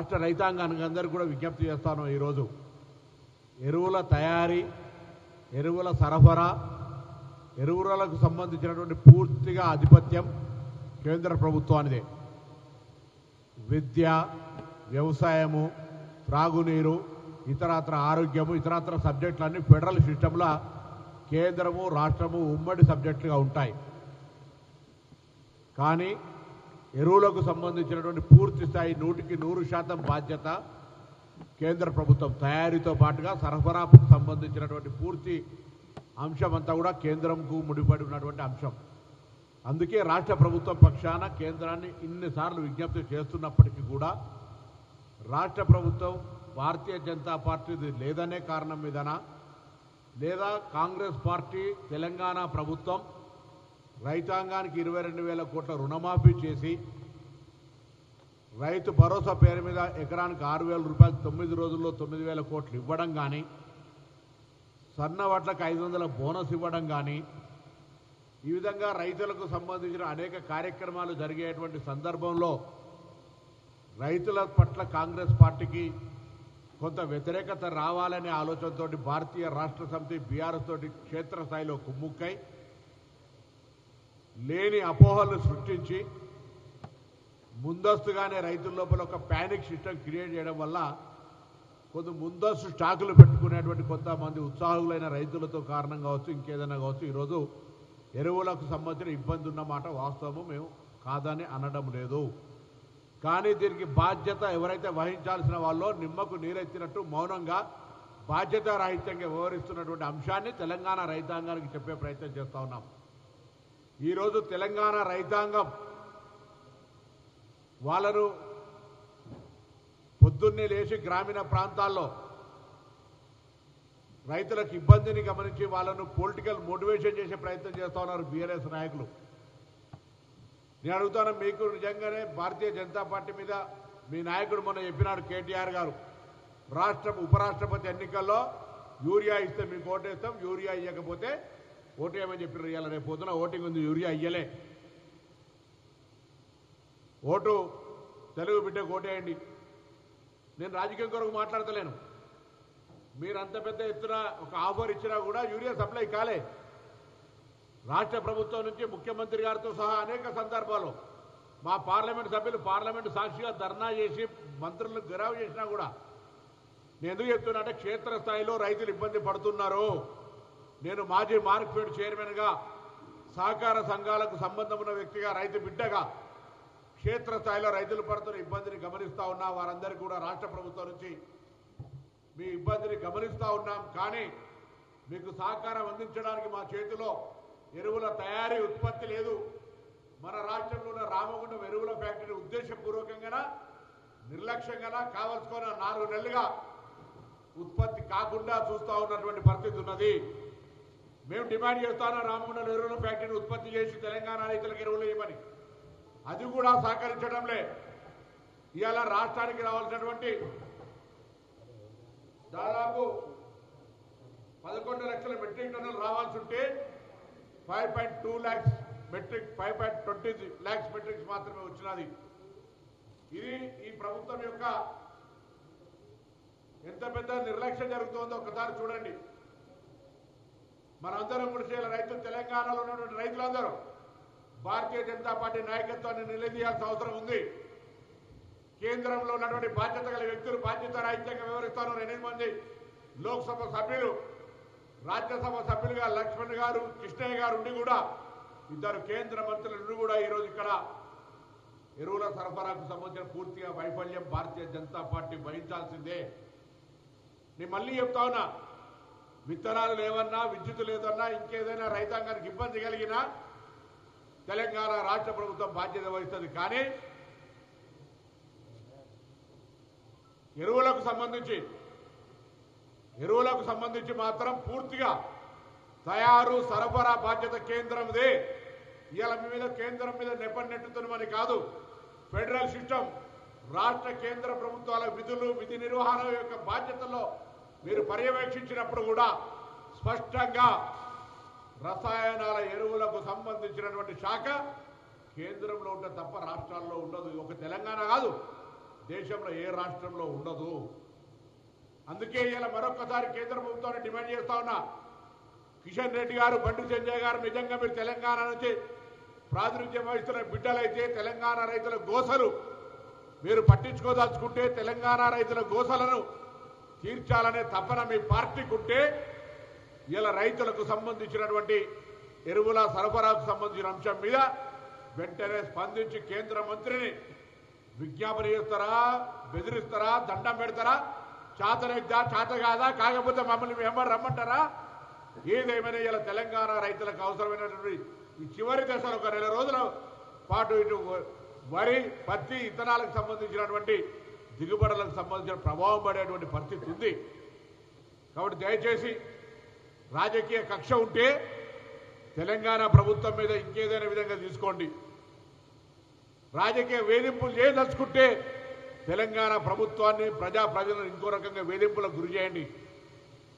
రాష్ట్ర రైతాంగానికి అందరికీ కూడా విజ్ఞప్తి చేస్తాను. ఈరోజు ఎరువుల తయారీ, ఎరువుల సరఫరా, ఎరువులకు సంబంధించినటువంటి పూర్తిగా ఆధిపత్యం కేంద్ర ప్రభుత్వానిదే. విద్య, వ్యవసాయము, త్రాగునీరు, ఇతరత్ర ఆరోగ్యము, ఇతరత్ర సబ్జెక్టులన్నీ ఫెడరల్ సిస్టంలో కేంద్రము రాష్ట్రము ఉమ్మడి సబ్జెక్టులుగా ఉంటాయి. కానీ ఎరువులకు సంబంధించినటువంటి పూర్తి స్థాయి 100% బాధ్యత కేంద్ర ప్రభుత్వం. తయారీతో పాటుగా సరఫరాకు సంబంధించినటువంటి పూర్తి అంశం అంతా కూడా కేంద్రంకు ముడిపడి ఉన్నటువంటి అంశం. అందుకే రాష్ట్ర ప్రభుత్వం పక్షాన కేంద్రాన్ని ఇన్నిసార్లు విజ్ఞప్తి చేస్తున్నప్పటికీ కూడా రాష్ట్ర ప్రభుత్వం భారతీయ జనతా పార్టీది లేదనే కారణం మీదన, లేదా కాంగ్రెస్ పార్టీ తెలంగాణ ప్రభుత్వం రైతాంగానికి 22,000 కోట్ల రుణమాఫీ చేసి రైతు భరోసా పేరు మీద ఎకరానికి 6,000 రూపాయలు 9 రోజుల్లో 9,000 కోట్లు ఇవ్వడం కానీ, సన్న వడ్లకు 500 బోనస్ ఇవ్వడం కానీ, ఈ విధంగా రైతులకు సంబంధించిన అనేక కార్యక్రమాలు జరిగేటువంటి సందర్భంలో రైతుల పట్ల కాంగ్రెస్ పార్టీకి కొంత వ్యతిరేకత రావాలనే ఆలోచనతో భారతీయ రాష్ట్ర సమితి బీఆర్ఎస్ తోటి క్షేత్రస్థాయిలో కుమ్ముక్కై లేని అపోహలు సృష్టించి ముందస్తుగానే రైతుల లోపల ఒక ప్యానిక్ సిస్టమ్ క్రియేట్ చేయడం వల్ల కొంత ముందస్తు స్టాకులు పెట్టుకునేటువంటి కొంతమంది ఉత్సాహులైన రైతులతో కారణం కావచ్చు, ఇంకేదైనా కావచ్చు, ఈరోజు ఎరువులకు సంబంధించిన ఇబ్బంది ఉన్నమాట వాస్తవము, మేము కాదని అనడం లేదు. కానీ దీనికి బాధ్యత ఎవరైతే వహించాల్సిన వాళ్ళో నిమ్మకు నీరెత్తినట్టు మౌనంగా బాధ్యత రాహిత్యంగా వ్యవహరిస్తున్నటువంటి అంశాన్ని తెలంగాణ రైతాంగానికి చెప్పే ప్రయత్నం చేస్తూ ఉన్నాం. ఈరోజు తెలంగాణ రైతాంగం వాళ్ళను పొద్దున్నే లేచి గ్రామీణ ప్రాంతాల్లో రైతులకు ఇబ్బందిని గమనించి వాళ్ళను పొలిటికల్ మోటివేషన్ చేసే ప్రయత్నం చేస్తూ ఉన్నారు బీఆర్ఎస్ నాయకులు. నేను అడుగుతాను, మీకు నిజంగానే భారతీయ జనతా పార్టీ మీద మీ నాయకుడు మొన్న చెప్పినాడు కేటీఆర్ గారు, ఉపరాష్ట్రపతి ఎన్నికల్లో యూరియా ఇస్తే మీకు ఓటేస్తాం, యూరియా ఇవ్వకపోతే ఓటేయమని చెప్పినారు. ఇవాళ రేపు పొద్దున ఓటింగ్ ఉంది, యూరియా ఇయ్యలే. ఓటు తెలుగు బిడ్డకు ఓటేయండి. నేను రాజకీయం కొరకు మాట్లాడతలేను. మీరు అంత పెద్ద ఎత్తున ఒక ఆఫర్ ఇచ్చినా కూడా యూరియా సప్లై కాలే. రాష్ట్ర ప్రభుత్వం నుంచి ముఖ్యమంత్రి గారితో సహా అనేక సందర్భాల్లో మా పార్లమెంటు సభ్యులు పార్లమెంటు సాక్షిగా ధర్నా చేసి మంత్రులను గెరావు చేసినా కూడా నేను ఎందుకు చెప్తున్నా అంటే క్షేత్రస్థాయిలో రైతులు ఇబ్బంది పడుతున్నారు. నేను మాజీ మార్కెట్ చైర్మన్గా సహకార సంఘాలకు సంబంధం ఉన్న వ్యక్తిగా రైతు బిడ్డగా క్షేత్రస్థాయిలో రైతులు పడుతున్న ఇబ్బందిని గమనిస్తూ ఉన్నా. వారందరికీ కూడా రాష్ట్ర ప్రభుత్వం నుంచి మీ ఇబ్బందిని గమనిస్తూ ఉన్నాం. కానీ మీకు సహకారం అందించడానికి మా చేతిలో ఎరువుల తయారీ ఉత్పత్తి లేదు. మన రాష్ట్రంలో ఉన్న రామగుండం ఎరువుల ఫ్యాక్టరీ ఉద్దేశపూర్వకంగా నిర్లక్ష్యంగా కావలసుకున్న 4 నెలలుగా ఉత్పత్తి కాకుండా చూస్తూ ఉన్నటువంటి పరిస్థితి ఉన్నది. మేము డిమాండ్ చేస్తాను రామగుండం ఎరువుల ఫ్యాక్టరీని ఉత్పత్తి చేసి తెలంగాణ రైతులకు ఎరువులు ఇవ్వమని. అది కూడా సహకరించడంలే. ఇవాళ రాష్ట్రానికి రావాల్సినటువంటి దాదాపు 11 లక్షల మెట్రిక్ టన్నులు రావాల్సి ఉంటే 5.2 lakhs మెట్రిక్ 5.20 lakhs మెట్రిక్స్ మాత్రమే వచ్చినది. ఇది ఈ ప్రభుత్వం యొక్క ఎంత పెద్ద నిర్లక్ష్యం జరుగుతుందో ఒకసారి చూడండి. మనందరం కూడా రైతులు, తెలంగాణలో ఉన్నటువంటి రైతులందరూ భారతీయ జనతా పార్టీ నాయకత్వాన్ని నిలదీయాల్సిన అవసరం ఉంది. కేంద్రంలో ఉన్నటువంటి బాధ్యత గల వ్యక్తులు బాధ్యత రాహిత్యంగా వ్యవహరిస్తారు. 8 మంది లోక్సభ సభ్యులు, రాజ్యసభ సభ్యులుగా లక్ష్మణ్ గారు, కృష్ణయ్య గారు ఉండి కూడా 2 కేంద్ర మంత్రులు కూడా ఈరోజు ఇక్కడ ఎరువుల సరఫరాకు సంబంధించిన పూర్తిగా వైఫల్యం భారతీయ జనతా పార్టీ వహించాల్సిందే. నేను మళ్ళీ చెప్తా ఉన్నా, విత్తనాలు లేవన్నా, విద్యుత్ లేదన్నా, ఇంకేదైనా రైతాంగానికి ఇబ్బంది కలిగినా తెలంగాణ రాష్ట్ర ప్రభుత్వం బాధ్యత వహిస్తుంది. కానీ ఎరువులకు సంబంధించి మాత్రం పూర్తిగా తయారు సరఫరా బాధ్యత కేంద్రందే. ఇవాళ మీ మీద కేంద్రం మీద నెట్టుతున్నామని కాదు. ఫెడరల్ సిస్టమ్, రాష్ట్ర కేంద్ర ప్రభుత్వాల విధి నిర్వహణ యొక్క బాధ్యతల్లో మీరు పర్యవేక్షించినప్పుడు కూడా స్పష్టంగా రసాయనాల ఎరువులకు సంబంధించినటువంటి శాఖ కేంద్రంలో ఉంటే తప్ప రాష్ట్రాల్లో ఉండదు. ఒక తెలంగాణ కాదు, దేశంలో ఏ రాష్ట్రంలో ఉండదు. అందుకే ఇలా మరొకసారి కేంద్ర ప్రభుత్వాన్ని డిమాండ్ చేస్తా ఉన్నా, కిషన్ రెడ్డి గారు, బండి సంజయ్ గారు, నిజంగా మీరు తెలంగాణ నుంచి ప్రాతినిధ్యం వహిస్తున్న బిడ్డలైతే తెలంగాణ రైతుల గోసలు మీరు పట్టించుకోదలుచుకుంటే, తెలంగాణ రైతుల గోసలను తీర్చాలనే తపన మీ పార్టీకి ఉంటే, ఇలా రైతులకు సంబంధించినటువంటి ఎరువుల సరఫరాకు సంబంధించిన అంశం మీద వెంటనే స్పందించి కేంద్ర మంత్రిని విజ్ఞాపన చేస్తారా, బెదిరిస్తారా, దండం పెడతారా, చాతనెగ్దా చాత కాదా, కాకపోతే మమ్మల్ని వెంబడి రమ్మంటారా? ఏదేమైనా ఇలా తెలంగాణ రైతులకు అవసరమైనటువంటి ఈ చివరి దశలో ఒక 2 రోజుల పాటు ఇటు వరి, పత్తి, ఇత్తనాలకు సంబంధించినటువంటి దిగుబడులకు సంబంధించిన ప్రభావం పడేటువంటి పరిస్థితి ఉంది. కాబట్టి దయచేసి రాజకీయ కక్ష ఉంటే తెలంగాణ ప్రభుత్వం మీద ఇంకేదైనా విధంగా తీసుకోండి. రాజకీయ వేధింపులు చేయదలుచుకుంటే తెలంగాణ ప్రభుత్వాన్ని, ప్రజలను ఇంకో రకంగా వేధింపులకు గురి చేయండి.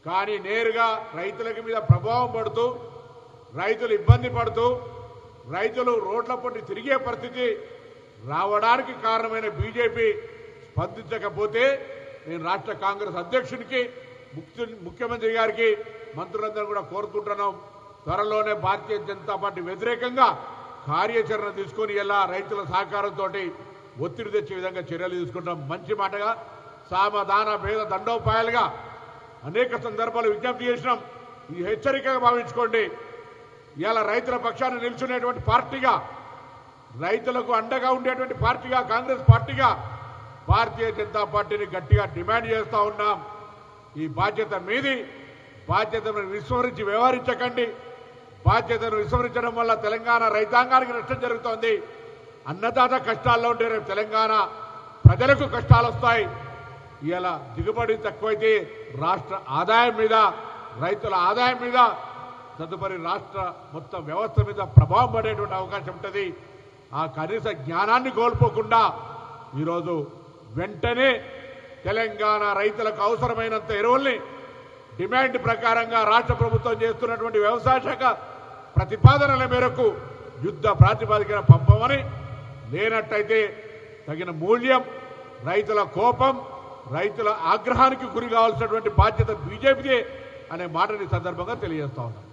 కానీ నేరుగా రైతుల మీద ప్రభావం పడుతూ, రైతులు ఇబ్బంది పడుతూ, రైతులు రోడ్ల పొట్టి తిరిగే పరిస్థితి రావడానికి కారణమైన బీజేపీ స్పందించకపోతే నేను రాష్ట్ర కాంగ్రెస్ అధ్యక్షునికి, ముఖ్యమంత్రి గారికి, మంత్రులందరూ కూడా కోరుకుంటున్నాం, త్వరలోనే భారతీయ జనతా పార్టీ వ్యతిరేకంగా కార్యాచరణ తీసుకొని ఇలా రైతుల సహకారంతో ఒత్తిడి తెచ్చే విధంగా చర్యలు తీసుకుంటాం. మంచి మాటగా సామధాన భేద దండోపాయాలుగా అనేక సందర్భాలు విజ్ఞప్తి చేసినాం. ఇది హెచ్చరికగా భావించుకోండి. ఇలా రైతుల పక్షాన్ని నిల్చునేటువంటి పార్టీగా, రైతులకు అండగా ఉండేటువంటి పార్టీగా, కాంగ్రెస్ పార్టీగా భారతీయ జనతా పార్టీని గట్టిగా డిమాండ్ చేస్తూ ఉన్నాం. ఈ బాధ్యత మీది. బాధ్యతను విస్మరించి వ్యవహరించకండి. బాధ్యతను విస్మరించడం వల్ల తెలంగాణ రైతాంగానికి నష్టం జరుగుతోంది. అన్నదాత కష్టాల్లో ఉంటే రేపు తెలంగాణ ప్రజలకు కష్టాలు వస్తాయి. ఇలా దిగుబడి తక్కువైతే రాష్ట్ర ఆదాయం మీద, రైతుల ఆదాయం మీద, తదుపరి రాష్ట్ర మొత్తం వ్యవస్థ మీద ప్రభావం పడేటువంటి అవకాశం ఉంటుంది. ఆ కనీస జ్ఞానాన్ని కోల్పోకుండా ఈరోజు వెంటనే తెలంగాణ రైతులకు అవసరమైనంత ఎరువుల్ని డిమాండ్ ప్రకారంగా రాష్ట్ర ప్రభుత్వం చేస్తున్నటువంటి వ్యవసాయ శాఖ ప్రతిపాదనల మేరకు యుద్ధ ప్రాతిపదికన పంపమని, లేనట్టయితే తగిన మూల్యం, రైతుల కోపం, రైతుల ఆగ్రహానికి గురి కావాల్సినటువంటి బాధ్యత బీజేపీదే అనే మాటని సందర్భంగా తెలియజేస్తా ఉన్నాం.